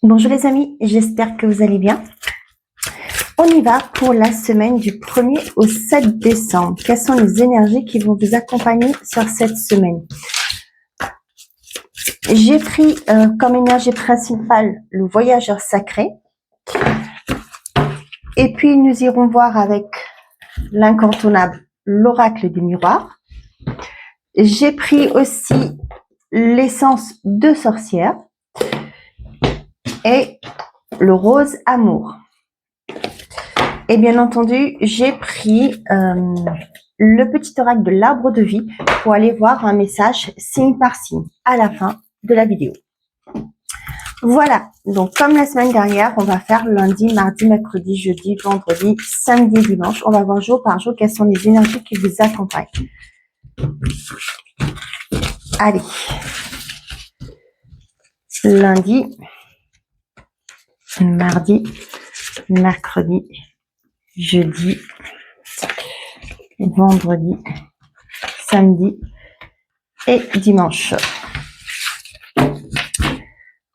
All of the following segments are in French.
Bonjour les amis, j'espère que vous allez bien. On y va pour la semaine du 1er au 7 décembre. Quelles sont les énergies qui vont vous accompagner sur cette semaine? J'ai pris comme énergie principale le voyageur sacré. Et puis nous irons voir avec l'incontournable l'oracle des miroirs. J'ai pris aussi l'essence de sorcière et le rose amour. Et bien entendu, j'ai pris le petit oracle de l'arbre de vie pour aller voir un message signe par signe à la fin de la vidéo. Voilà, donc comme la semaine dernière, on va faire lundi, mardi, mercredi, jeudi, vendredi, samedi, dimanche. On va voir jour par jour quelles sont les énergies qui vous accompagnent. Allez, lundi, mardi, mercredi, jeudi, vendredi, samedi et dimanche.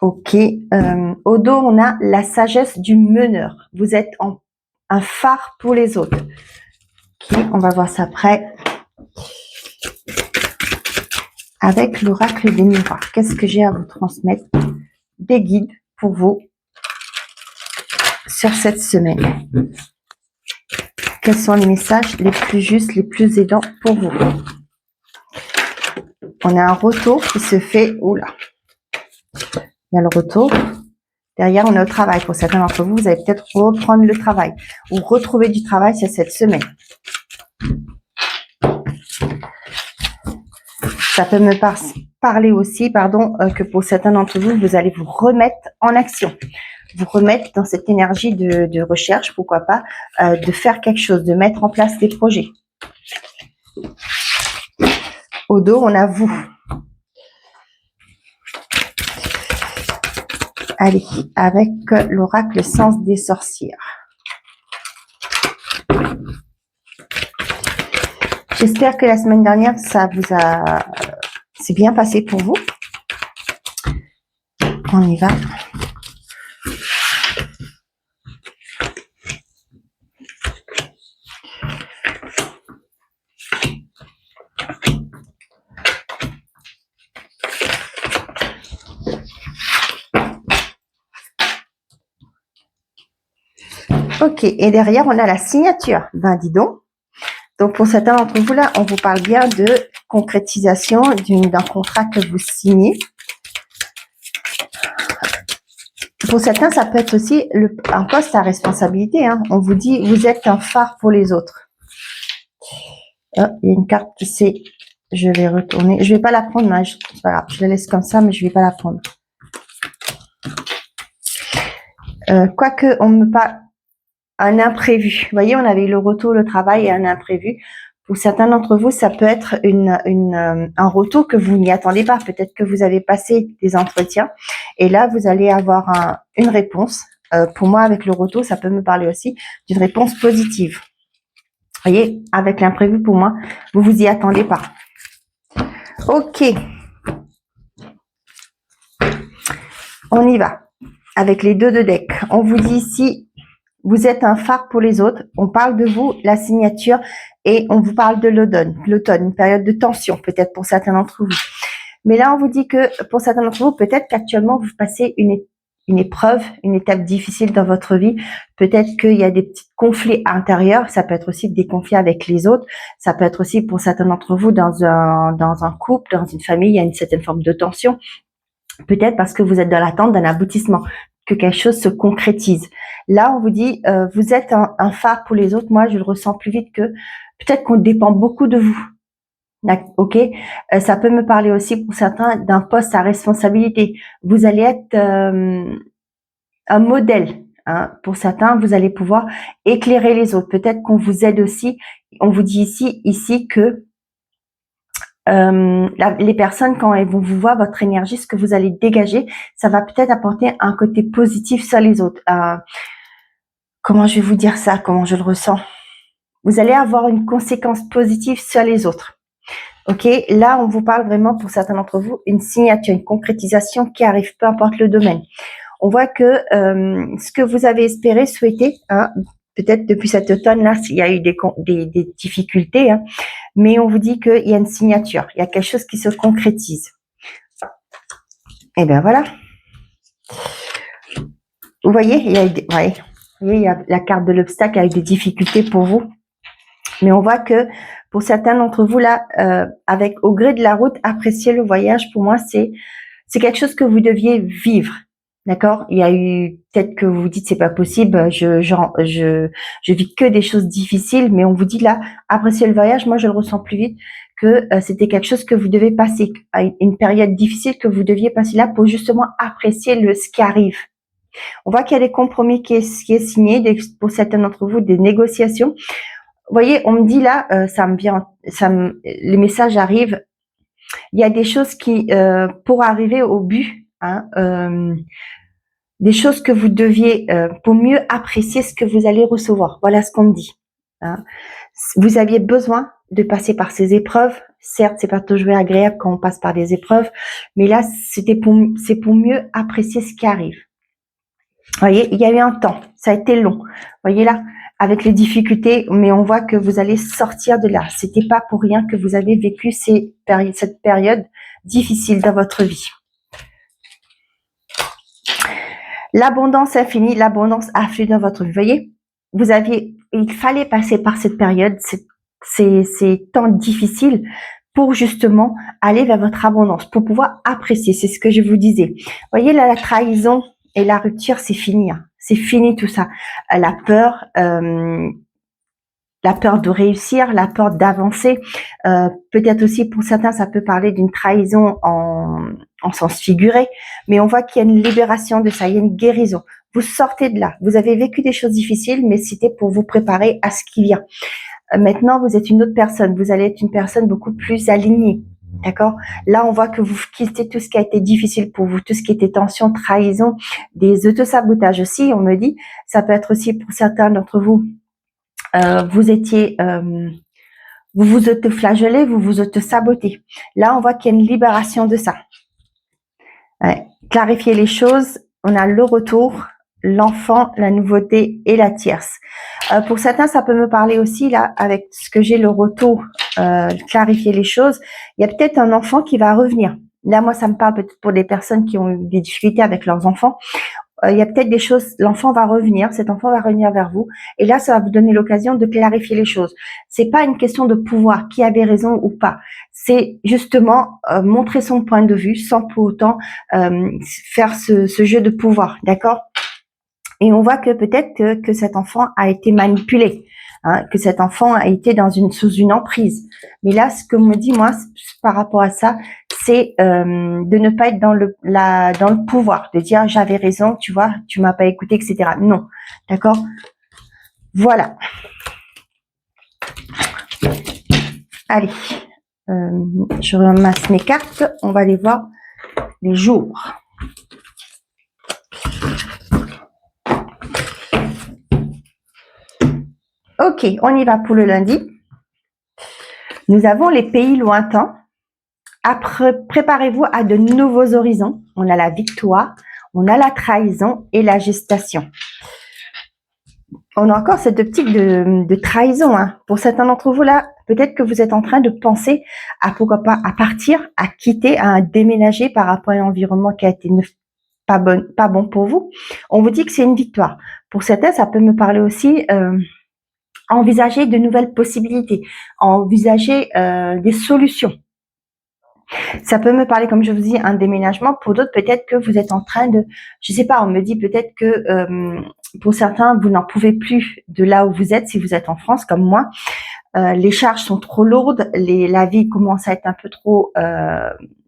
Ok, au dos, on a la sagesse du meneur. Vous êtes un phare pour les autres. Ok, on va voir ça après. Avec l'oracle des miroirs, qu'est-ce que j'ai à vous transmettre? Des guides pour vous sur cette semaine. Quels sont les messages les plus justes, les plus aidants pour vous? On a un retour qui se fait. Oula. Il y a le retour. Derrière, on est au travail. Pour certains d'entre vous, vous allez peut-être reprendre le travail ou retrouver du travail sur cette semaine. Ça peut me parler aussi, que pour certains d'entre vous, vous allez vous remettre en action. Vous remettre dans cette énergie de recherche, pourquoi pas, de faire quelque chose, de mettre en place des projets. Au dos, on a vous. Allez, avec l'oracle sens des sorcières. J'espère que la semaine dernière, c'est bien passé pour vous. On y va. Ok, et derrière, on a la signature. Ben, dis donc. Donc, pour certains d'entre vous, là, on vous parle bien de concrétisation d'un contrat que vous signez. Pour certains, ça peut être aussi un poste à responsabilité. Hein. On vous dit, vous êtes un phare pour les autres. Oh, il y a une carte qui s'est... Je vais retourner. Je ne vais pas la prendre, mais c'est pas grave. Je la laisse comme ça, mais je ne vais pas la prendre. Quoique, on me parle... Un imprévu. Vous voyez, on avait eu le retour, le travail et un imprévu. Pour certains d'entre vous, ça peut être un retour que vous n'y attendez pas. Peut-être que vous avez passé des entretiens et là, vous allez avoir une réponse. Pour moi, avec le retour, ça peut me parler aussi d'une réponse positive. Vous voyez, avec l'imprévu, pour moi, vous vous y attendez pas. Ok. On y va. Avec les deux de deck. On vous dit ici... Vous êtes un phare pour les autres. On parle de vous, la signature, et on vous parle de l'automne, une période de tension, peut-être pour certains d'entre vous. Mais là, on vous dit que pour certains d'entre vous, peut-être qu'actuellement, vous passez une épreuve, une étape difficile dans votre vie. Peut-être qu'il y a des petits conflits intérieurs. Ça peut être aussi des conflits avec les autres. Ça peut être aussi pour certains d'entre vous dans un couple, dans une famille, il y a une certaine forme de tension. Peut-être parce que vous êtes dans l'attente d'un aboutissement, que quelque chose se concrétise. Là, on vous dit, vous êtes un phare pour les autres. Moi, je le ressens plus vite que peut-être qu'on dépend beaucoup de vous. Ok, ça peut me parler aussi pour certains d'un poste à responsabilité. Vous allez être un modèle. Hein. Pour certains, vous allez pouvoir éclairer les autres. Peut-être qu'on vous aide aussi. On vous dit ici que les personnes, quand elles vont vous voir, votre énergie, ce que vous allez dégager, ça va peut-être apporter un côté positif sur les autres. Comment je vais vous dire ça? Comment je le ressens? Vous allez avoir une conséquence positive sur les autres. Ok, là, on vous parle vraiment, pour certains d'entre vous, une signature, une concrétisation qui arrive, peu importe le domaine. On voit que ce que vous avez espéré, souhaité, hein, peut-être depuis cet automne-là, il y a eu des difficultés, hein, mais on vous dit qu'il y a une signature, il y a quelque chose qui se concrétise. Et bien voilà. Vous voyez, il y a la carte de l'obstacle avec des difficultés pour vous. Mais on voit que pour certains d'entre vous là, avec au gré de la route, apprécier le voyage, pour moi, c'est quelque chose que vous deviez vivre. D'accord? Il y a eu, peut-être que vous vous dites c'est pas possible, je vis que des choses difficiles, mais on vous dit là, apprécier le voyage, moi je le ressens plus vite que c'était quelque chose que vous devez passer, une période difficile que vous deviez passer là pour justement apprécier ce qui arrive. On voit qu'il y a des compromis qui est signé, pour certains d'entre vous, des négociations. Vous voyez, on me dit là, les messages arrivent. Il y a des choses qui, pour arriver au but, hein, des choses que vous deviez, pour mieux apprécier ce que vous allez recevoir. Voilà ce qu'on me dit. Hein. Vous aviez besoin de passer par ces épreuves. Certes, c'est pas toujours agréable quand on passe par des épreuves, mais là, c'est pour mieux apprécier ce qui arrive. Vous voyez, il y a eu un temps, ça a été long. Vous voyez là, avec les difficultés, mais on voit que vous allez sortir de là. C'était pas pour rien que vous avez vécu cette période difficile dans votre vie. L'abondance infinie, l'abondance afflue dans votre vie. Vous voyez, il fallait passer par cette période, ces temps difficiles pour justement aller vers votre abondance, pour pouvoir apprécier. C'est ce que je vous disais. Vous voyez là, la trahison et la rupture, c'est fini. Hein. C'est fini tout ça. La peur de réussir, la peur d'avancer. Peut-être aussi pour certains, ça peut parler d'une trahison en sens figuré, mais on voit qu'il y a une libération de ça, il y a une guérison. Vous sortez de là. Vous avez vécu des choses difficiles, mais c'était pour vous préparer à ce qui vient. Maintenant, vous êtes une autre personne. Vous allez être une personne beaucoup plus alignée. D'accord? Là, on voit que vous quittez tout ce qui a été difficile pour vous, tout ce qui était tension, trahison, des autosabotages aussi, on me dit. Ça peut être aussi pour certains d'entre vous, vous vous auto-flagellez, vous vous auto-sabotez. Là, on voit qu'il y a une libération de ça. Ouais. Clarifier les choses, on a le retour, l'enfant, la nouveauté et la tierce. Pour certains, ça peut me parler aussi, là, avec ce que j'ai, le retour, clarifier les choses. Il y a peut-être un enfant qui va revenir. Là, moi, ça me parle peut-être pour des personnes qui ont eu des difficultés avec leurs enfants. Il y a peut-être des choses, l'enfant va revenir, cet enfant va revenir vers vous, et là, ça va vous donner l'occasion de clarifier les choses. C'est pas une question de pouvoir, qui avait raison ou pas. C'est justement montrer son point de vue sans pour autant faire ce jeu de pouvoir, d'accord? Et on voit que peut-être que cet enfant a été manipulé, hein, que cet enfant a été sous une emprise. Mais là, ce que me dit moi par rapport à ça, c'est de ne pas être dans le pouvoir, de dire j'avais raison, tu vois, tu m'as pas écouté, etc. Non, d'accord? Voilà. Allez, je ramasse mes cartes, on va aller voir les jours. Ok, on y va pour le lundi. Nous avons les pays lointains. Après, préparez-vous à de nouveaux horizons. On a la victoire, on a la trahison et la gestation. On a encore cette optique de trahison. Hein. Pour certains d'entre vous là, peut-être que vous êtes en train de penser à pourquoi pas à partir, à quitter, à déménager par rapport à un environnement qui a été pas bon pour vous. On vous dit que c'est une victoire. Pour certains, ça peut me parler aussi envisager de nouvelles possibilités, envisager des solutions. Ça peut me parler, comme je vous dis, un déménagement. Pour d'autres, peut-être que vous êtes en train de, je sais pas, on me dit peut-être que pour certains, vous n'en pouvez plus de là où vous êtes, si vous êtes en France comme moi. Les charges sont trop lourdes, la vie commence à être un peu trop,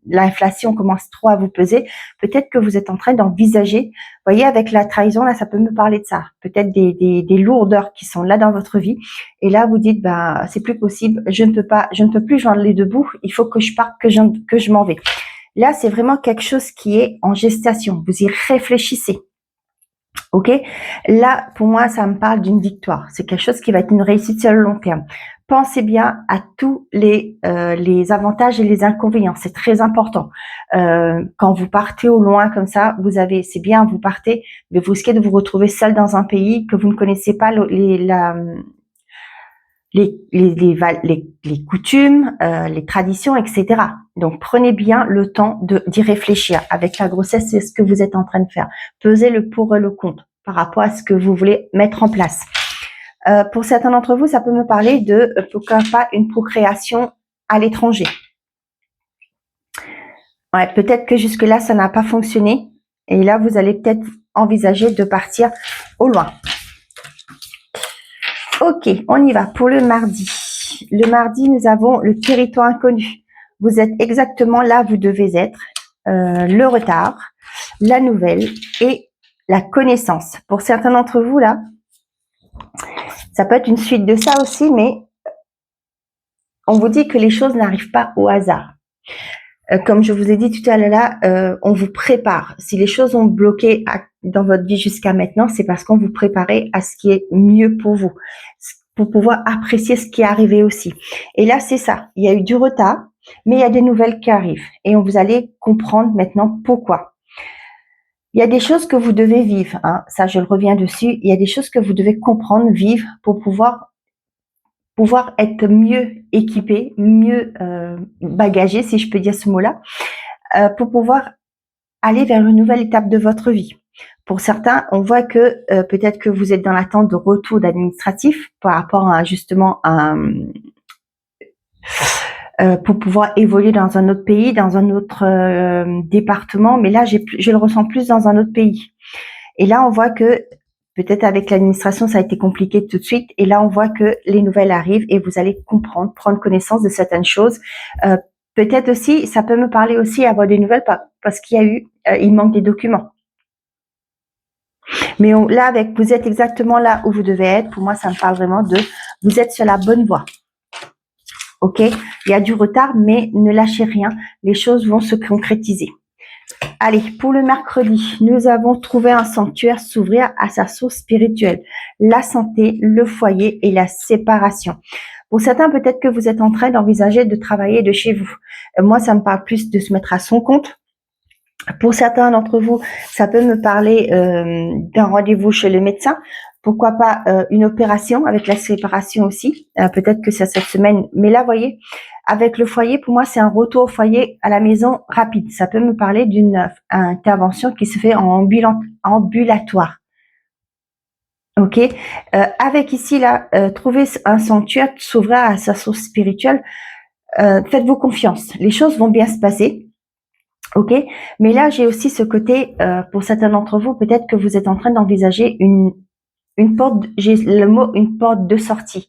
l'inflation commence trop à vous peser. Peut-être que vous êtes en train d'envisager, vous voyez, avec la trahison, là, ça peut me parler de ça. Peut-être des lourdeurs qui sont là dans votre vie. Et là, vous dites, bah, c'est plus possible, je ne peux plus joindre les deux bouts, il faut que je parte, que je m'en vais. Là, c'est vraiment quelque chose qui est en gestation. Vous y réfléchissez. Ok, là pour moi ça me parle d'une victoire. C'est quelque chose qui va être une réussite sur le long terme. pensez bien à tous les avantages et les inconvénients. C'est très important. Quand vous partez au loin comme ça, c'est bien, vous partez, mais vous risquez de vous retrouver seul dans un pays que vous ne connaissez pas les coutumes, les traditions, etc. Donc, prenez bien le temps d'y réfléchir. Avec la grossesse, c'est ce que vous êtes en train de faire. Pesez le pour et le contre par rapport à ce que vous voulez mettre en place. Pour certains d'entre vous, ça peut me parler de, pourquoi pas, une procréation à l'étranger. Ouais, peut-être que jusque-là, ça n'a pas fonctionné. Et là, vous allez peut-être envisager de partir au loin. Ok, on y va pour le mardi. Le mardi, nous avons le territoire inconnu. Vous êtes exactement là où vous devez être. Le retard, la nouvelle et la connaissance. Pour certains d'entre vous, là, ça peut être une suite de ça aussi, mais on vous dit que les choses n'arrivent pas au hasard. Comme je vous ai dit tout à l'heure, là, on vous prépare. Si les choses ont bloqué dans votre vie jusqu'à maintenant, c'est parce qu'on vous préparait à ce qui est mieux pour vous, pour pouvoir apprécier ce qui est arrivé aussi. Et là, c'est ça. Il y a eu du retard, mais il y a des nouvelles qui arrivent. Et vous allez comprendre maintenant pourquoi. Il y a des choses que vous devez vivre. Hein. Ça, je le reviens dessus. Il y a des choses que vous devez comprendre, vivre, pour pouvoir être mieux équipé, mieux bagagé, si je peux dire ce mot-là, pour pouvoir aller vers une nouvelle étape de votre vie. Pour certains, on voit que peut-être que vous êtes dans l'attente de retour d'administratif par rapport à justement pour pouvoir évoluer dans un autre pays, dans un autre département, mais là, je le ressens plus dans un autre pays. Et là, on voit que peut-être avec l'administration, ça a été compliqué tout de suite. Et là, on voit que les nouvelles arrivent et vous allez comprendre, prendre connaissance de certaines choses. Peut-être aussi, ça peut me parler aussi avoir des nouvelles parce qu'il y a eu, il manque des documents. Mais là, vous êtes exactement là où vous devez être. Pour moi, ça me parle vraiment de vous êtes sur la bonne voie. Ok, il y a du retard, mais ne lâchez rien. Les choses vont se concrétiser. Allez, pour le mercredi, nous avons trouvé un sanctuaire s'ouvrir à sa source spirituelle, la santé, le foyer et la séparation. Pour certains, peut-être que vous êtes en train d'envisager de travailler de chez vous. Moi, ça me parle plus de se mettre à son compte. Pour certains d'entre vous, ça peut me parler d'un rendez-vous chez le médecin. Pourquoi pas une opération avec la séparation aussi. Peut-être que c'est cette semaine. Mais là, voyez, avec le foyer, pour moi, c'est un retour au foyer à la maison rapide. Ça peut me parler d'une intervention qui se fait en ambulatoire. Ok. Avec ici, là, trouver un sanctuaire, s'ouvrir à sa source spirituelle. Faites-vous confiance. Les choses vont bien se passer. Ok, mais là j'ai aussi ce côté, pour certains d'entre vous, peut-être que vous êtes en train d'envisager une porte, j'ai le mot une porte de sortie.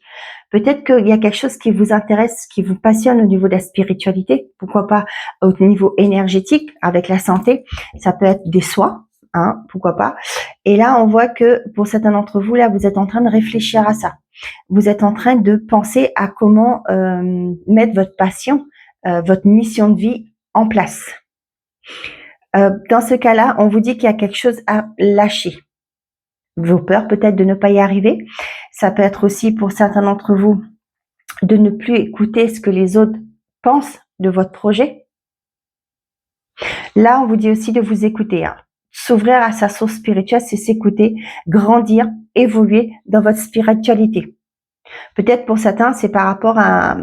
Peut-être qu'il y a quelque chose qui vous intéresse, qui vous passionne au niveau de la spiritualité, pourquoi pas au niveau énergétique, avec la santé, ça peut être des soins, hein, pourquoi pas. Et là on voit que pour certains d'entre vous, là vous êtes en train de réfléchir à ça. Vous êtes en train de penser à comment mettre votre passion, votre mission de vie en place. Dans ce cas-là, on vous dit qu'il y a quelque chose à lâcher. Vos peurs peut-être de ne pas y arriver. Ça peut être aussi pour certains d'entre vous de ne plus écouter ce que les autres pensent de votre projet. Là, on vous dit aussi de vous écouter. Hein. S'ouvrir à sa source spirituelle, c'est s'écouter, grandir, évoluer dans votre spiritualité. Peut-être pour certains, c'est par rapport à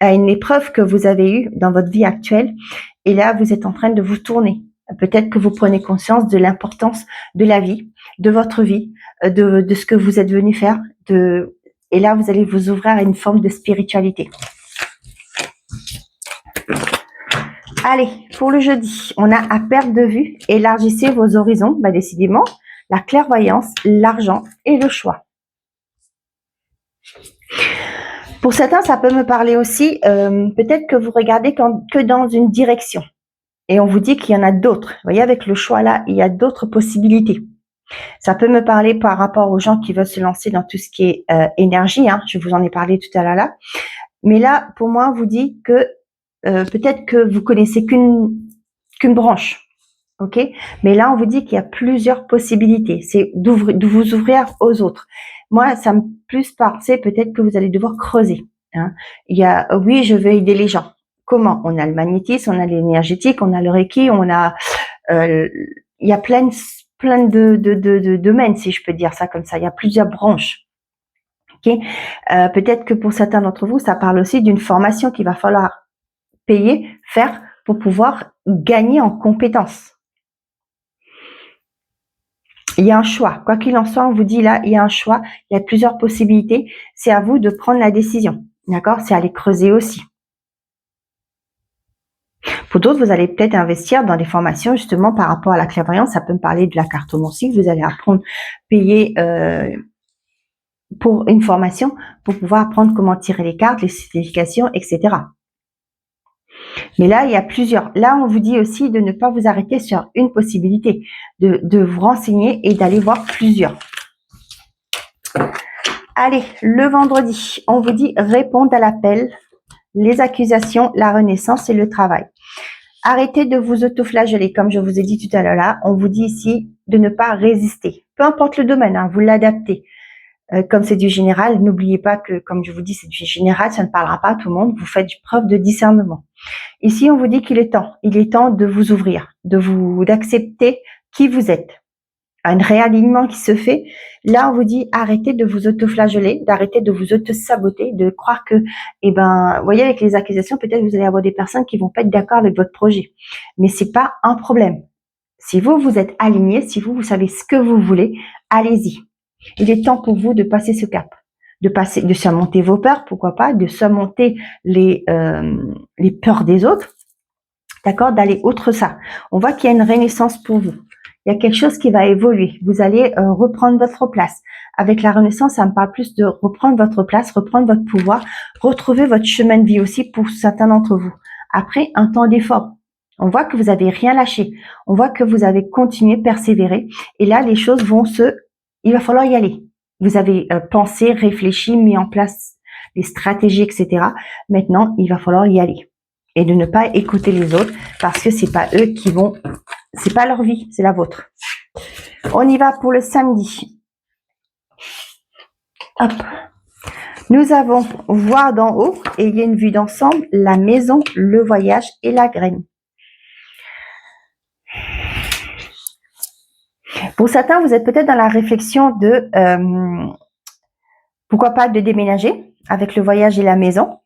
une épreuve que vous avez eue dans votre vie actuelle. Et là, vous êtes en train de vous tourner. Peut-être que vous prenez conscience de l'importance de la vie, de votre vie, de ce que vous êtes venu faire. Et là, vous allez vous ouvrir à une forme de spiritualité. Allez, pour le jeudi, on a à perte de vue, élargissez vos horizons, décidément, la clairvoyance, l'argent et le choix. Pour certains, ça peut me parler aussi, peut-être que vous regardez que dans une direction. Et on vous dit qu'il y en a d'autres. Vous voyez, avec le choix là, il y a d'autres possibilités. Ça peut me parler par rapport aux gens qui veulent se lancer dans tout ce qui est énergie. Hein, je vous en ai parlé tout à l'heure là. Mais là, pour moi, on vous dit que peut-être que vous connaissez qu'une branche. ok? Mais là, on vous dit qu'il y a plusieurs possibilités. C'est de vous ouvrir aux autres. Moi, ça me plus penser peut-être que vous allez devoir creuser. Hein. Il y a, oui, je veux aider les gens. Comment? On a le magnétisme, on a l'énergétique, on a le Reiki, on a, il y a plein de domaines, si je peux dire ça comme ça. Il y a plusieurs branches. Okay. Peut-être que pour certains d'entre vous, ça parle aussi d'une formation qu'il va falloir payer, faire pour pouvoir gagner en compétences. Il y a un choix. Quoi qu'il en soit, on vous dit là, il y a un choix. Il y a plusieurs possibilités. C'est à vous de prendre la décision. D'accord? C'est à aller creuser aussi. Pour d'autres, vous allez peut-être investir dans des formations justement par rapport à la clairvoyance. Ça peut me parler de la cartomancie. Vous allez apprendre, payer pour une formation pour pouvoir apprendre comment tirer les cartes, les significations, etc. Mais là, il y a plusieurs. Là, on vous dit aussi de ne pas vous arrêter sur une possibilité, de vous renseigner et d'aller voir plusieurs. Allez, le vendredi, on vous dit répondre à l'appel, les accusations, la renaissance et le travail. Arrêtez de vous autoflageller, comme je vous ai dit tout à l'heure là. On vous dit ici de ne pas résister. Peu importe le domaine, hein, vous l'adaptez. Comme c'est du général, n'oubliez pas que, comme je vous dis, c'est du général, ça ne parlera pas à tout le monde. Vous faites preuve de discernement. Ici, on vous dit qu'il est temps. Il est temps de vous ouvrir, d'accepter qui vous êtes. Un réalignement qui se fait. Là, on vous dit arrêtez de vous autoflageller, d'arrêter de vous auto-saboter, de croire que, vous voyez, avec les accusations, peut-être vous allez avoir des personnes qui vont pas être d'accord avec votre projet. Mais c'est pas un problème. Si vous êtes aligné, si vous savez ce que vous voulez, allez-y. Il est temps pour vous de passer ce cap, de surmonter vos peurs, pourquoi pas, de surmonter les peurs des autres, d'accord, d'aller outre ça. On voit qu'il y a une renaissance pour vous. Il y a quelque chose qui va évoluer. Vous allez reprendre votre place. Avec la renaissance, ça me parle plus de reprendre votre place, reprendre votre pouvoir, retrouver votre chemin de vie aussi pour certains d'entre vous. Après un temps d'effort, on voit que vous avez rien lâché. On voit que vous avez continué, persévéré. Et là, les choses il va falloir y aller. Vous avez pensé, réfléchi, mis en place les stratégies, etc. Maintenant, il va falloir y aller. Et de ne pas écouter les autres parce que c'est pas eux qui vont, c'est pas leur vie, c'est la vôtre. On y va pour le samedi. Hop. Nous avons voir d'en haut et il y a une vue d'ensemble, la maison, le voyage et la graine. Pour certains, vous êtes peut-être dans la réflexion de pourquoi pas de déménager avec le voyage et la maison.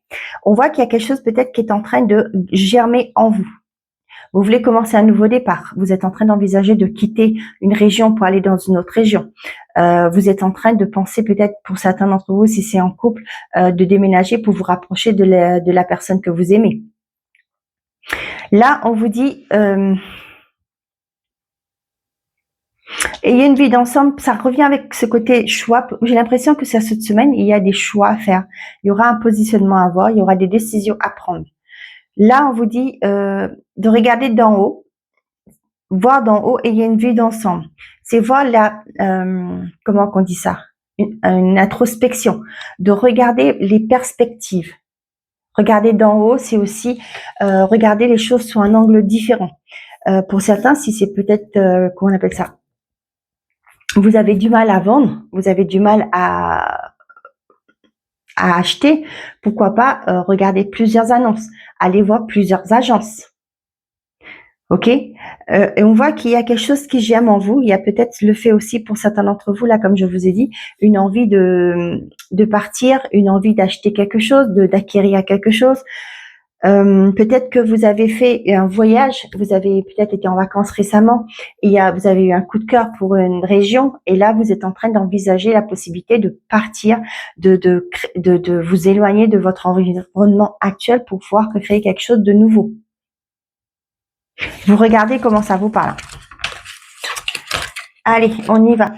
On voit qu'il y a quelque chose peut-être qui est en train de germer en vous. Vous voulez commencer un nouveau départ. Vous êtes en train d'envisager de quitter une région pour aller dans une autre région. Vous êtes en train de penser peut-être pour certains d'entre vous, si c'est en couple, de déménager pour vous rapprocher de la personne que vous aimez. Là, on vous dit... et il y a une vie d'ensemble, ça revient avec ce côté choix. J'ai l'impression que cette semaine, il y a des choix à faire. Il y aura un positionnement à avoir, il y aura des décisions à prendre. Là, on vous dit de regarder d'en haut, voir d'en haut et il y a une vue d'ensemble. C'est voir comment qu'on dit ça, une introspection, de regarder les perspectives. Regarder d'en haut, c'est aussi regarder les choses sous un angle différent. Pour certains, si c'est peut-être, comment on appelle ça, vous avez du mal à vendre, vous avez du mal à acheter, pourquoi pas regarder plusieurs annonces, aller voir plusieurs agences. Ok, et on voit qu'il y a quelque chose qui germe en vous. Il y a peut-être le fait aussi pour certains d'entre vous, là, comme je vous ai dit, une envie de partir, une envie d'acheter quelque chose, d'acquérir quelque chose. Peut-être que vous avez fait un voyage, vous avez peut-être été en vacances récemment, et vous avez eu un coup de cœur pour une région, et là vous êtes en train d'envisager la possibilité de partir, de vous éloigner de votre environnement actuel pour pouvoir créer quelque chose de nouveau. Vous regardez comment ça vous parle. Allez, on y va.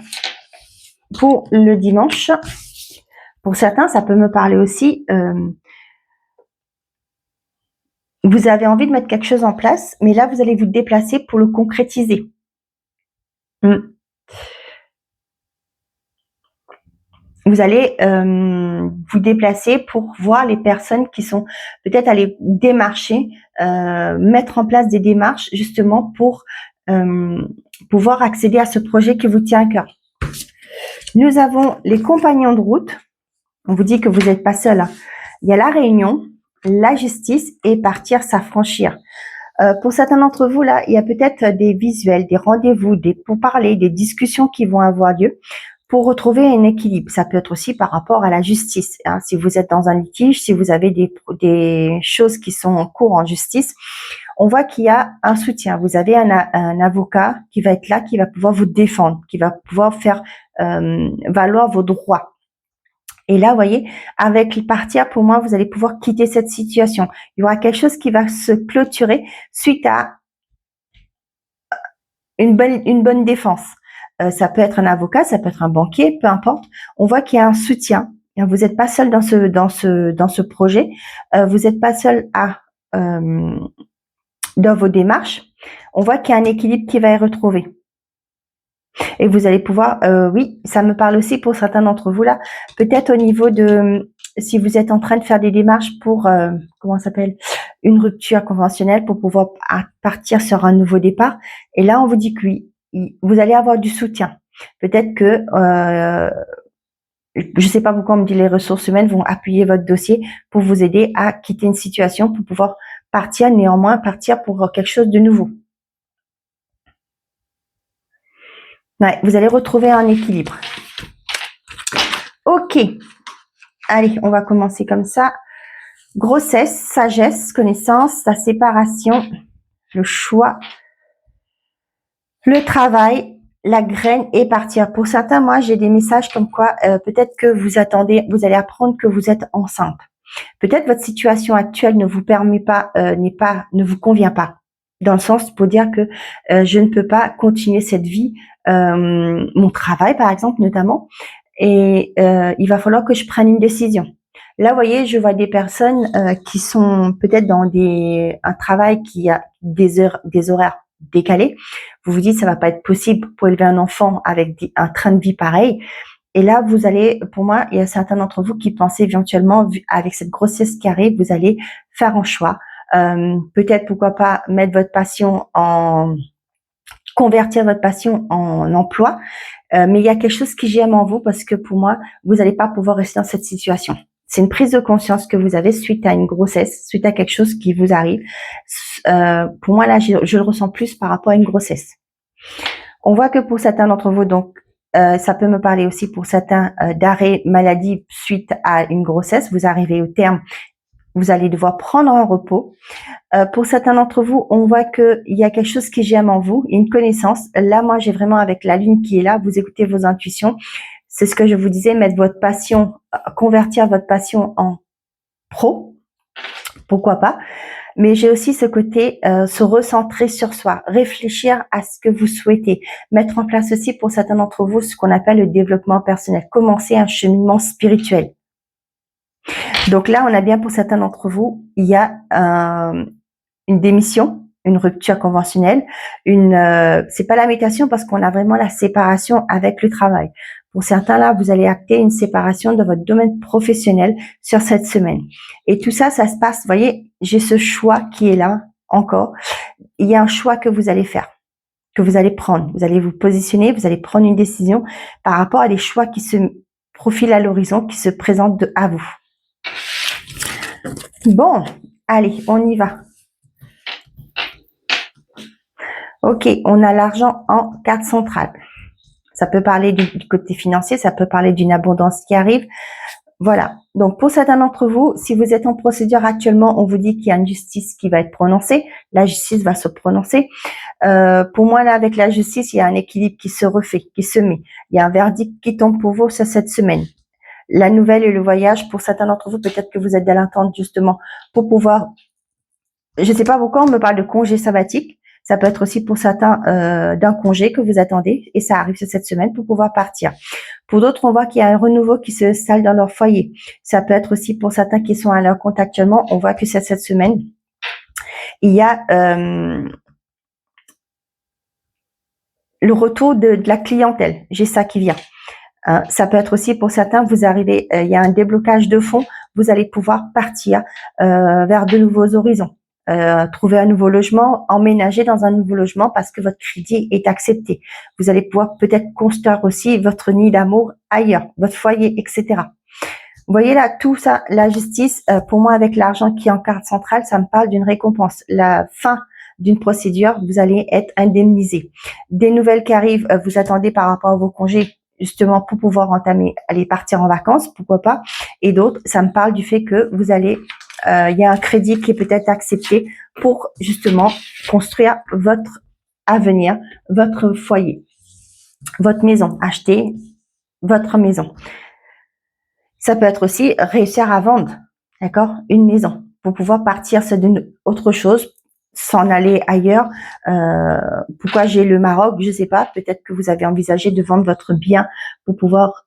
Pour le dimanche, pour certains, ça peut me parler aussi. Vous avez envie de mettre quelque chose en place, mais là, vous allez vous déplacer pour le concrétiser. Vous allez vous déplacer pour voir les personnes qui sont peut-être aller démarcher, mettre en place des démarches justement pour pouvoir accéder à ce projet qui vous tient à cœur. Nous avons les compagnons de route. On vous dit que vous n'êtes pas seul, hein. Il y a la réunion, la justice et partir s'affranchir. Pour certains d'entre vous, là, il y a peut-être des visuels, des rendez-vous, des pourparlers, des discussions qui vont avoir lieu pour retrouver un équilibre. Ça peut être aussi par rapport à la justice, hein. Si vous êtes dans un litige, si vous avez des choses qui sont en cours en justice, on voit qu'il y a un soutien. Vous avez un avocat qui va être là, qui va pouvoir vous défendre, qui va pouvoir faire valoir vos droits. Et là, vous voyez, avec le partir, pour moi, vous allez pouvoir quitter cette situation. Il y aura quelque chose qui va se clôturer suite à une bonne défense. Ça peut être un avocat, ça peut être un banquier, peu importe. On voit qu'il y a un soutien. Vous n'êtes pas seul dans ce projet. Vous n'êtes pas seul dans vos démarches. On voit qu'il y a un équilibre qui va être retrouvé. Et vous allez pouvoir, oui, ça me parle aussi pour certains d'entre vous là, peut-être au niveau de, si vous êtes en train de faire des démarches pour, comment ça s'appelle, une rupture conventionnelle pour pouvoir partir sur un nouveau départ. Et là, on vous dit que oui, vous allez avoir du soutien. Peut-être que, je sais pas pourquoi on me dit les ressources humaines vont appuyer votre dossier pour vous aider à quitter une situation pour pouvoir partir, néanmoins partir pour quelque chose de nouveau. Ouais, vous allez retrouver un équilibre. Ok. Allez, on va commencer comme ça. Grossesse, sagesse, connaissance, la séparation, le choix, le travail, la graine et partir. Pour certains, moi, j'ai des messages comme quoi peut-être que vous allez apprendre que vous êtes enceinte. Peut-être votre situation actuelle ne vous permet pas, ne vous convient pas. Dans le sens pour dire que je ne peux pas continuer cette vie, mon travail par exemple notamment, et il va falloir que je prenne une décision. Là, vous voyez, je vois des personnes qui sont peut-être dans un travail qui a des horaires décalés. Vous vous dites, ça va pas être possible pour élever un enfant avec un train de vie pareil. Et là, vous allez, pour moi, il y a certains d'entre vous qui pensent éventuellement, avec cette grossesse qui arrive, vous allez faire un choix. Peut-être, pourquoi pas, convertir votre passion en emploi. Mais il y a quelque chose qui gêne en vous parce que pour moi, vous n'allez pas pouvoir rester dans cette situation. C'est une prise de conscience que vous avez suite à une grossesse, suite à quelque chose qui vous arrive. Pour moi, là, je le ressens plus par rapport à une grossesse. On voit que pour certains d'entre vous, donc, ça peut me parler aussi pour certains d'arrêt maladie suite à une grossesse. Vous arrivez au terme, vous allez devoir prendre un repos. Pour certains d'entre vous, on voit qu'il y a quelque chose qui germe en vous, une connaissance. Là, moi, j'ai vraiment avec la lune qui est là, vous écoutez vos intuitions. C'est ce que je vous disais, convertir votre passion en pro. Pourquoi pas? Mais j'ai aussi ce côté, se recentrer sur soi, réfléchir à ce que vous souhaitez, mettre en place aussi pour certains d'entre vous ce qu'on appelle le développement personnel, commencer un cheminement spirituel. Donc là, on a bien pour certains d'entre vous, il y a une démission, une rupture conventionnelle, c'est pas la mutation parce qu'on a vraiment la séparation avec le travail. Pour certains, là, vous allez acter une séparation de votre domaine professionnel sur cette semaine. Et tout ça, ça se passe, vous voyez, j'ai ce choix qui est là encore. Il y a un choix que vous allez faire, que vous allez prendre. Vous allez vous positionner, vous allez prendre une décision par rapport à des choix qui se profilent à l'horizon, qui se présentent à vous. Bon, allez, on y va. Ok, on a l'argent en carte centrale. Ça peut parler du côté financier, ça peut parler d'une abondance qui arrive. Voilà. Donc, pour certains d'entre vous, si vous êtes en procédure actuellement, on vous dit qu'il y a une justice qui va être prononcée. La justice va se prononcer. Pour moi, là, avec la justice, il y a un équilibre qui se refait, qui se met. Il y a un verdict qui tombe pour vous sur cette semaine. La nouvelle et le voyage, pour certains d'entre vous, peut-être que vous êtes dans l'attente justement pour pouvoir, je ne sais pas pourquoi on me parle de congé sabbatique. Ça peut être aussi pour certains d'un congé que vous attendez et ça arrive cette semaine pour pouvoir partir. Pour d'autres, on voit qu'il y a un renouveau qui se installe dans leur foyer. Ça peut être aussi pour certains qui sont à leur compte actuellement. On voit que cette semaine, il y a le retour de la clientèle. J'ai ça qui vient. Ça peut être aussi pour certains, vous arrivez, il y a un déblocage de fonds, vous allez pouvoir partir vers de nouveaux horizons. trouver un nouveau logement, emménager dans un nouveau logement parce que votre crédit est accepté. Vous allez pouvoir peut-être construire aussi votre nid d'amour ailleurs, votre foyer, etc. Vous voyez là, tout ça, la justice, pour moi, avec l'argent qui est en carte centrale, ça me parle d'une récompense. La fin d'une procédure, vous allez être indemnisé. Des nouvelles qui arrivent, vous attendez par rapport à vos congés, justement, pour pouvoir entamer, aller partir en vacances, pourquoi pas. Et d'autres, ça me parle du fait que vous allez, il y a un crédit qui est peut-être accepté pour, justement, construire votre avenir, votre foyer, votre maison, acheter votre maison. Ça peut être aussi réussir à vendre, d'accord, une maison pour pouvoir partir sur autre chose, s'en aller ailleurs. Pourquoi j'ai le Maroc, je sais pas. Peut-être que vous avez envisagé de vendre votre bien pour pouvoir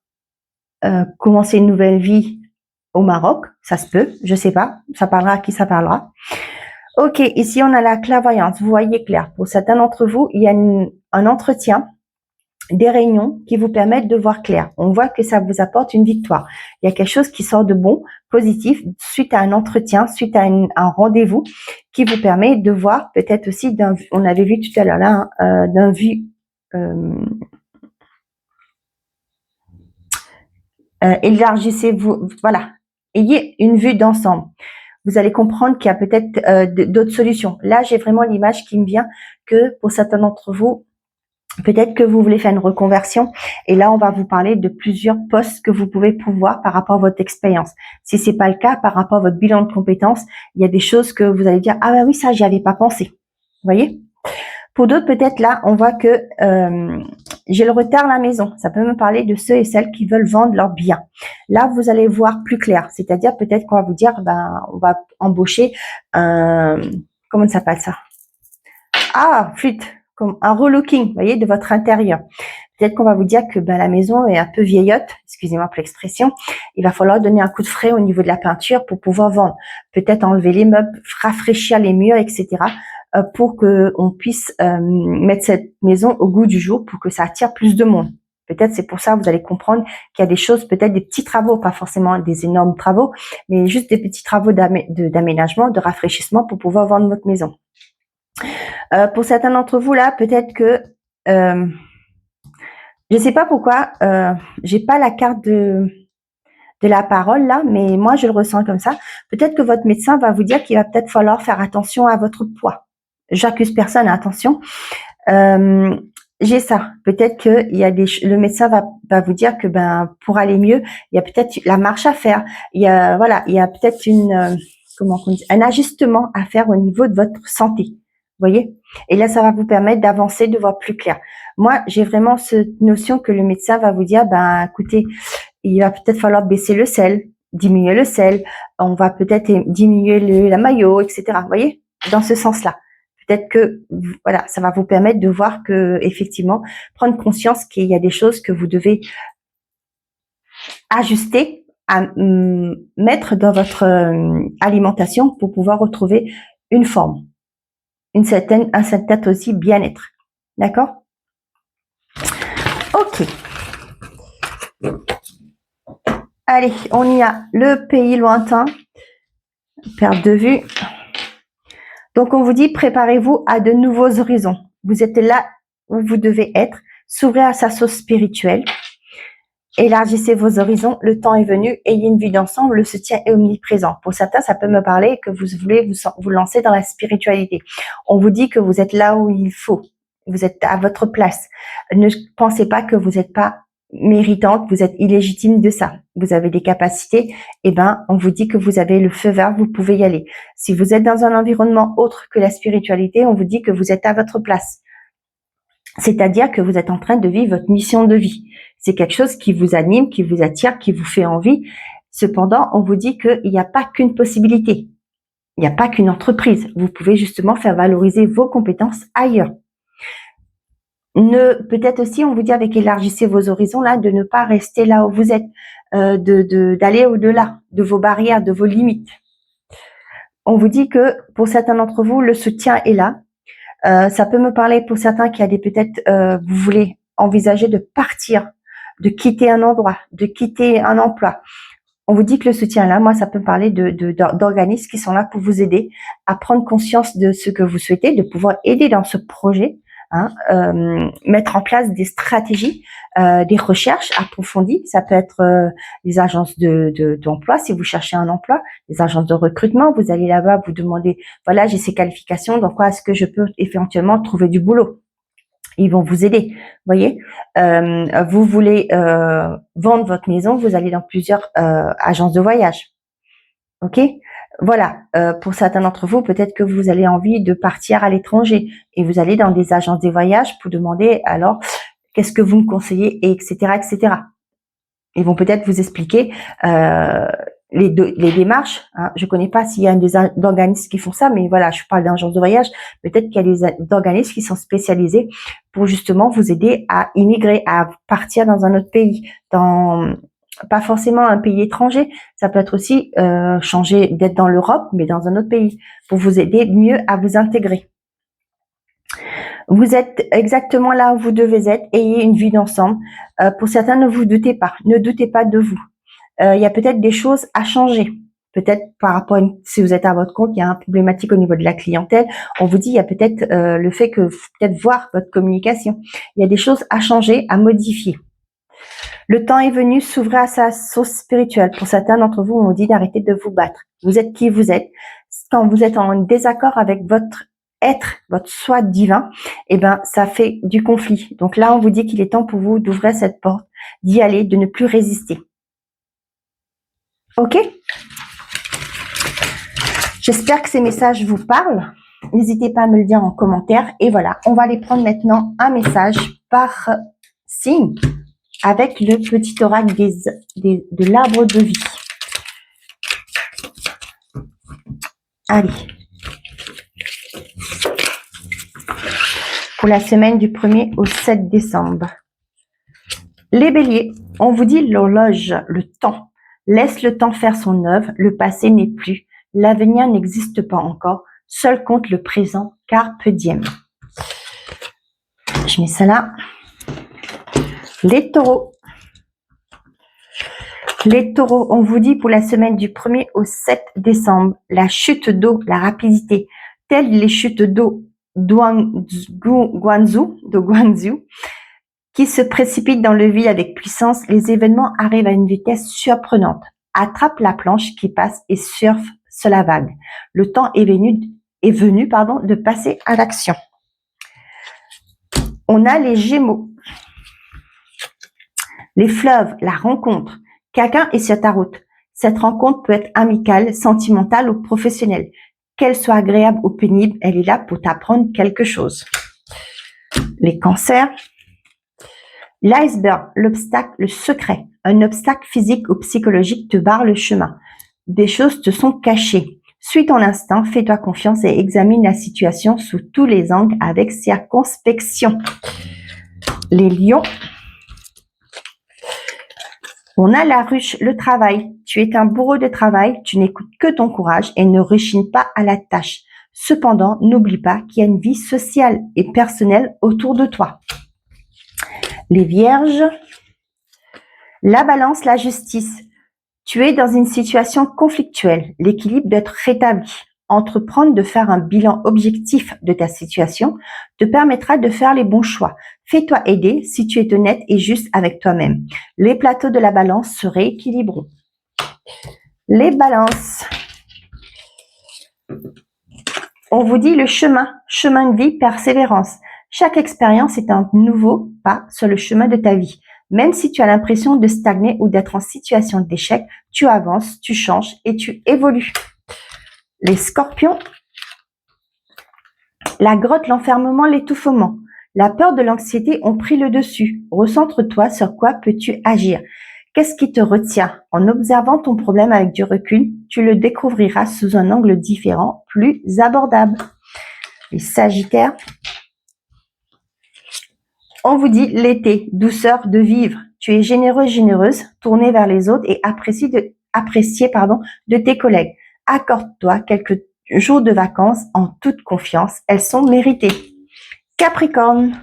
commencer une nouvelle vie au Maroc. Ça se peut, je sais pas. Ça parlera à qui ça parlera. Ok, ici on a la clairvoyance. Vous voyez clair. Pour certains d'entre vous, il y a un entretien, des réunions qui vous permettent de voir clair. On voit que ça vous apporte une victoire. Il y a quelque chose qui sort de bon, positif, suite à un entretien, suite à un rendez-vous qui vous permet de voir peut-être aussi, on avait vu tout à l'heure là, d'un vue, élargissez-vous, voilà, ayez une vue d'ensemble. Vous allez comprendre qu'il y a peut-être d'autres solutions. Là, j'ai vraiment l'image qui me vient que pour certains d'entre vous, peut-être que vous voulez faire une reconversion et là, on va vous parler de plusieurs postes que vous pouvez pouvoir par rapport à votre expérience. Si c'est pas le cas, par rapport à votre bilan de compétences, il y a des choses que vous allez dire « Ah bah oui, ça, j'y avais pas pensé. » Vous voyez? Pour d'autres, peut-être là, on voit que j'ai le retard à la maison. Ça peut me parler de ceux et celles qui veulent vendre leurs biens. Là, vous allez voir plus clair. C'est-à-dire peut-être qu'on va vous dire, on va embaucher comment ça s'appelle ça? Ah, flûte, comme un relooking, vous voyez, de votre intérieur. Peut-être qu'on va vous dire que la maison est un peu vieillotte, excusez-moi pour l'expression. Il va falloir donner un coup de frais au niveau de la peinture pour pouvoir vendre. Peut-être enlever les meubles, rafraîchir les murs, etc. Pour que on puisse mettre cette maison au goût du jour, pour que ça attire plus de monde. Peut-être c'est pour ça que vous allez comprendre qu'il y a des choses, peut-être des petits travaux, pas forcément des énormes travaux, mais juste des petits travaux d'aménagement, de rafraîchissement pour pouvoir vendre votre maison. Pour certains d'entre vous là, peut-être que je sais pas pourquoi, j'ai pas la carte de la parole là, mais moi je le ressens comme ça. Peut-être que votre médecin va vous dire qu'il va peut-être falloir faire attention à votre poids. J'accuse personne, attention. J'ai ça. Peut-être que le médecin va vous dire que pour aller mieux, il y a peut-être la marche à faire. Il y a peut-être un ajustement à faire au niveau de votre santé. Vous voyez? Et là, ça va vous permettre d'avancer, de voir plus clair. Moi, j'ai vraiment cette notion que le médecin va vous dire, écoutez, il va peut-être falloir baisser le sel, diminuer le sel, on va peut-être diminuer la mayo, etc. Vous voyez? Dans ce sens-là. Peut-être que, voilà, ça va vous permettre de voir que, effectivement, prendre conscience qu'il y a des choses que vous devez ajuster, à mettre dans votre alimentation pour pouvoir retrouver une forme. Un certain aussi bien-être. D'accord? Ok. Allez, on y a le pays lointain. Perte de vue. Donc, on vous dit, préparez-vous à de nouveaux horizons. Vous êtes là où vous devez être. S'ouvrir à sa sauce spirituelle. Élargissez vos horizons. Le temps est venu. Ayez une vue d'ensemble. Le soutien est omniprésent. Pour certains, ça peut me parler que vous voulez vous lancer dans la spiritualité. On vous dit que vous êtes là où il faut. Vous êtes à votre place. Ne pensez pas que vous n'êtes pas méritante, vous êtes illégitime de ça. Vous avez des capacités, on vous dit que vous avez le feu vert, vous pouvez y aller. Si vous êtes dans un environnement autre que la spiritualité, on vous dit que vous êtes à votre place. C'est-à-dire que vous êtes en train de vivre votre mission de vie. C'est quelque chose qui vous anime, qui vous attire, qui vous fait envie. Cependant, on vous dit qu'il n'y a pas qu'une possibilité. Il n'y a pas qu'une entreprise. Vous pouvez justement faire valoriser vos compétences ailleurs. Peut-être aussi, on vous dit avec élargissez vos horizons là, de ne pas rester là où vous êtes, d'aller au-delà de vos barrières, de vos limites. On vous dit que pour certains d'entre vous, le soutien est là. Ça peut me parler pour certains qui a peut-être, vous voulez envisager de partir, de quitter un endroit, de quitter un emploi. on vous dit que le soutien là, moi, ça peut me parler d'organismes qui sont là pour vous aider à prendre conscience de ce que vous souhaitez, de pouvoir aider dans ce projet, hein, mettre en place des stratégies, des recherches approfondies. Ça peut être les agences d'emploi, si vous cherchez un emploi, les agences de recrutement. Vous allez là-bas, vous demandez, voilà, j'ai ces qualifications, donc quoi est-ce que je peux éventuellement trouver du boulot? Ils vont vous aider, voyez. Vous voulez vendre votre maison, vous allez dans plusieurs agences de voyage, ok. Voilà. Pour certains d'entre vous, peut-être que vous avez envie de partir à l'étranger et vous allez dans des agences de voyage pour demander alors qu'est-ce que vous me conseillez, et etc., etc. Ils vont peut-être vous expliquer les démarches. Hein. Je connais pas s'il y a des organismes qui font ça, mais voilà, je parle d'agence de voyage. Peut-être qu'il y a des organismes qui sont spécialisés pour justement vous aider à immigrer, à partir dans un autre pays, pas forcément un pays étranger. Ça peut être aussi changer d'être dans l'Europe, mais dans un autre pays, pour vous aider mieux à vous intégrer. Vous êtes exactement là où vous devez être. Ayez une vie d'ensemble. Pour certains, ne vous doutez pas. Ne doutez pas de vous. Il y a peut-être des choses à changer. Peut-être par rapport si vous êtes à votre compte, il y a une problématique au niveau de la clientèle. On vous dit, il y a peut-être le fait que peut-être voir votre communication. Il y a des choses à changer, à modifier. Le temps est venu s'ouvrir à sa source spirituelle. Pour certains d'entre vous, on vous dit d'arrêter de vous battre. Vous êtes qui vous êtes. Quand vous êtes en désaccord avec votre être, votre soi divin, eh ben, ça fait du conflit. Donc là, on vous dit qu'il est temps pour vous d'ouvrir cette porte, d'y aller, de ne plus résister. Ok? J'espère que ces messages vous parlent. N'hésitez pas à me le dire en commentaire. Et voilà, on va aller prendre maintenant un message par signe avec le petit oracle de l'arbre de vie. Allez. Pour la semaine du 1er au 7 décembre. Les béliers, on vous dit l'horloge, le temps. Laisse le temps faire son œuvre, le passé n'est plus, l'avenir n'existe pas encore, seul compte le présent, carpe diem. Je mets ça là. Les taureaux. Les taureaux, on vous dit pour la semaine du 1er au 7 décembre, la chute d'eau, la rapidité, telles les chutes d'eau de Guangzhou, qui se précipitent dans le vide avec puissance, les événements arrivent à une vitesse surprenante. Attrape la planche qui passe et surfe sur la vague. Le temps est venu de passer à l'action. On a les Gémeaux. Les fleuves, la rencontre. Quelqu'un est sur ta route. Cette rencontre peut être amicale, sentimentale ou professionnelle. Qu'elle soit agréable ou pénible, elle est là pour t'apprendre quelque chose. Les cancers. L'iceberg, l'obstacle, le secret. Un obstacle physique ou psychologique te barre le chemin. Des choses te sont cachées. Suis ton instinct, fais-toi confiance et examine la situation sous tous les angles avec circonspection. Les lions. On a la ruche, le travail. Tu es un bourreau de travail, tu n'écoutes que ton courage et ne rechignes pas à la tâche. Cependant, n'oublie pas qu'il y a une vie sociale et personnelle autour de toi. Les vierges, la balance, la justice. Tu es dans une situation conflictuelle. L'équilibre doit être rétabli. Entreprendre de faire un bilan objectif de ta situation te permettra de faire les bons choix. Fais-toi aider si tu es honnête et juste avec toi-même. Les plateaux de la balance se rééquilibreront. Les balances. On vous dit le chemin de vie, persévérance. Chaque expérience est un nouveau pas sur le chemin de ta vie. Même si tu as l'impression de stagner ou d'être en situation d'échec, tu avances, tu changes et tu évolues. Les scorpions. La grotte, l'enfermement, l'étouffement. La peur de l'anxiété ont pris le dessus. Recentre-toi sur quoi peux-tu agir. Qu'est-ce qui te retient? En observant ton problème avec du recul, tu le découvriras sous un angle différent, plus abordable. Les sagittaires. On vous dit l'été, douceur de vivre. Tu es généreux, généreuse, tournée vers les autres et apprécié de tes collègues. Accorde-toi quelques jours de vacances en toute confiance. Elles sont méritées. Capricorne.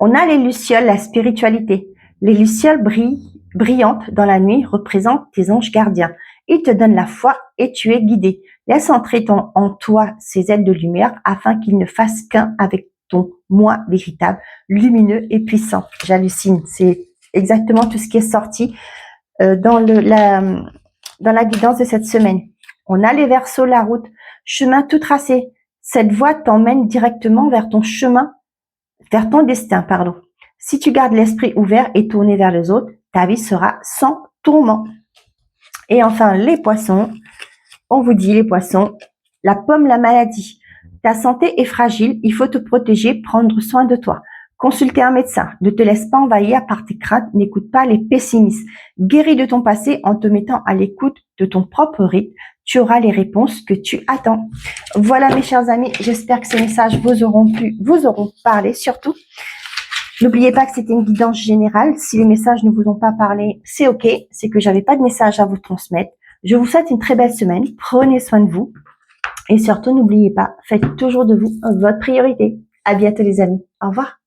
On a les lucioles, la spiritualité. Les lucioles brillent brillante dans la nuit représentent tes anges gardiens. Ils te donnent la foi et tu es guidé. Laisse entrer en toi ces ailes de lumière afin qu'ils ne fassent qu'un avec ton moi véritable, lumineux et puissant. J'hallucine. C'est exactement tout ce qui est sorti dans la guidance de cette semaine. On a les Verseaux, la route, chemin tout tracé. Cette voie t'emmène directement vers ton chemin, vers ton destin, pardon. Si tu gardes l'esprit ouvert et tourné vers les autres, ta vie sera sans tourment. Et enfin, les poissons, on vous dit les poissons, la pomme, la maladie. Ta santé est fragile, il faut te protéger, prendre soin de toi. Consulter un médecin, ne te laisse pas envahir par tes craintes, n'écoute pas les pessimistes. Guéris de ton passé en te mettant à l'écoute de ton propre rythme, tu auras les réponses que tu attends. Voilà mes chers amis, j'espère que ces messages vous auront plu, vous auront parlé surtout. N'oubliez pas que c'était une guidance générale. Si les messages ne vous ont pas parlé, c'est ok. C'est que j'avais pas de message à vous transmettre. Je vous souhaite une très belle semaine. Prenez soin de vous. Et surtout, n'oubliez pas, faites toujours de vous votre priorité. À bientôt les amis. Au revoir.